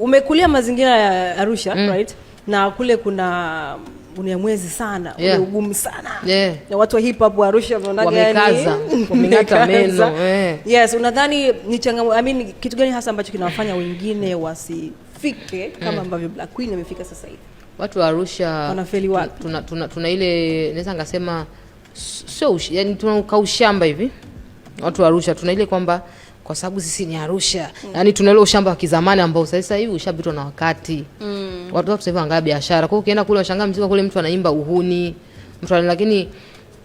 Umekulia mazingira ya Arusha, right? Na kule kuna Unyamwezi sana, ule ugumu sana. Na watu wa hip hop wa Arusha wanaonaga wamekaza, wamengata meno. Yes, unadhani ni changamoto, kitu gani hasa ambacho kinawafanya wengine wasifike kama ambavyo Black Queen amefika sasa hivi? Watu wa Arusha wanafeli wapi? Tuna ile naweza ngasema sio yani tunaushamba hivi. Watu wa Arusha tuna ile kwamba kwa sababu sisi ni Arusha. Yaani tuna ile ushamba wa kizamani ambao sasa hivi ushapitwa na wakati. Watu sasa hivi wangaa biashara. Kwa hiyo ukienda kule washangaa mziki kule mtu anaimba uhuni. Lakini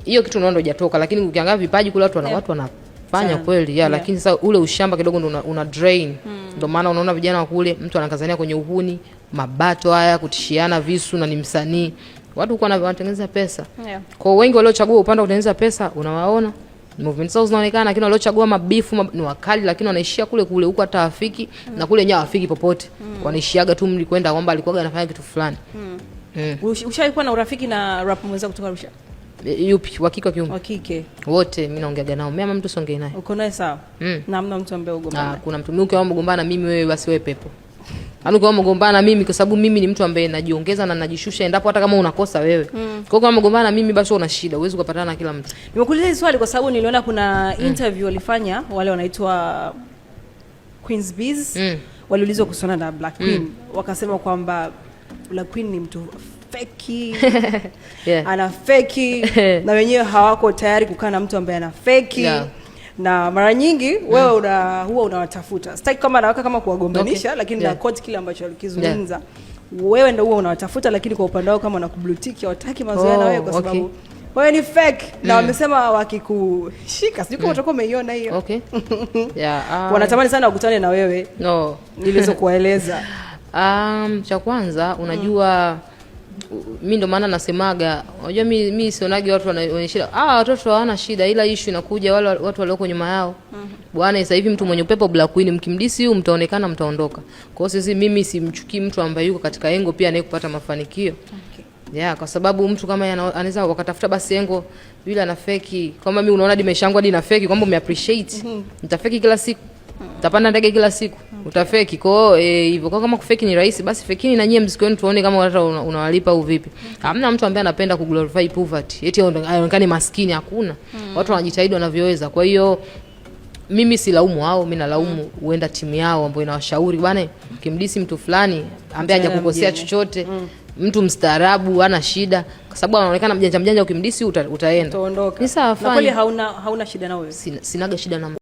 hiyo kitu ndio hujatoka, lakini ukiangalia vipaji kule watu wanafanya kweli. Lakini sasa ule ushamba kidogo ndio una drain. Ndio maana unaona vijana wa kule mtu anakazania kwenye uhuni, mabato haya, kutishiana visu na ni msanii. Watu huko wanatengeneza pesa. Kwa wengi waliochagua upande wa kutengeneza pesa unawaona movement zao zinaonekana, lakini waliochagua mabifu ni wakali, lakini wanaishia kule kule huko hata afiki na kule nyaa afiki popote. Wanaishiaga tu mlikwenda kwamba alikuwa anafanya kitu fulani. Ushaikuwa na urafiki na rap mwenza kutoka Arusha? Yupi? Wakike kiume? Wakike. Wote mimi naongeaga nao. Mimi mtu siongei naye. Uko naye sawa? Na hamna mtu ambaye ugombana? Kuna mtu mimi kama mgombana mimi wewe basi wewe pepo. Kama mgombana mimi kwa sababu mimi ni mtu ambaye najiongeza na najishusha endapo hata kama unakosa wewe. Kwa kama mgombana mimi basi una shida, huwezi kupatana na kila mtu. Nimekuuliza hili swali kwa sababu niliona kuna interview walifanya wale wanaitwa Queen's Bees. Waliulizwa kuhusiana na Black Queen. Wakasema kwamba Black Queen ni mtu feki. Ana feki na wenyewe hawako tayari kukaa na mtu ambaye ana feki. Na mara nyingi wewe huwa unawatafuta. Sitaki kama naweka kama kuwagombanisha, lakini na quote kile ambacho alikizungumza. Wewe ndio huwa unawatafuta, lakini kwa upande wao kama na kublue tick hawataki mazoea na wewe kwa sababu wewe ni fake. Na wamesema wakikushika, sijui kama utakuwa umeiona hiyo. Wanatamani sana wakutane na wewe. Nilizokueleza. Cha kwanza unajua mimi ndo maana nasemaga, unajua mimi sionagi watu wana shida. Watoto hawana shida, ila issue inakuja wale watu walioko nyuma yao. Bwana sasa hivi mtu mwenye upepo Black Queen mkimdisi huyu mtaonekana mtaondoka. Kwa hiyo sisi mimi simchukii mtu ambaye yuko katika engo pia anaye kupata mafanikio. Kwa sababu mtu kama anaweza wakatafuta basi engo yule ana fake. Kama mimi unaona dimeshangwa hadi na fake kwamba umeappreciate. Nitafeki kila siku. Utapanda ndege kila siku. Utafeki. Kwa hivyo kama kufeki ni rahisi, basi fekini na nyie mziki wenu tuone kama hata unawalipa au vipi. Hamna mtu ambaye anapenda kuglorify poverty. Eti aonekane maskini, hakuna. Watu wanajitahidi wanavyoweza. Kwa hiyo mimi silaumu hao, mimi nalaumu huenda timu yao ambayo inawashauri bwana, kimdisi mtu fulani ambaye hajakukosea chochote, mtu mstaarabu hana shida, kwa sababu anaonekana mjanja ukimdisi utaenda. Utaondoka. Ni sawa. Na kweli hauna shida na wewe? Sinaga shida na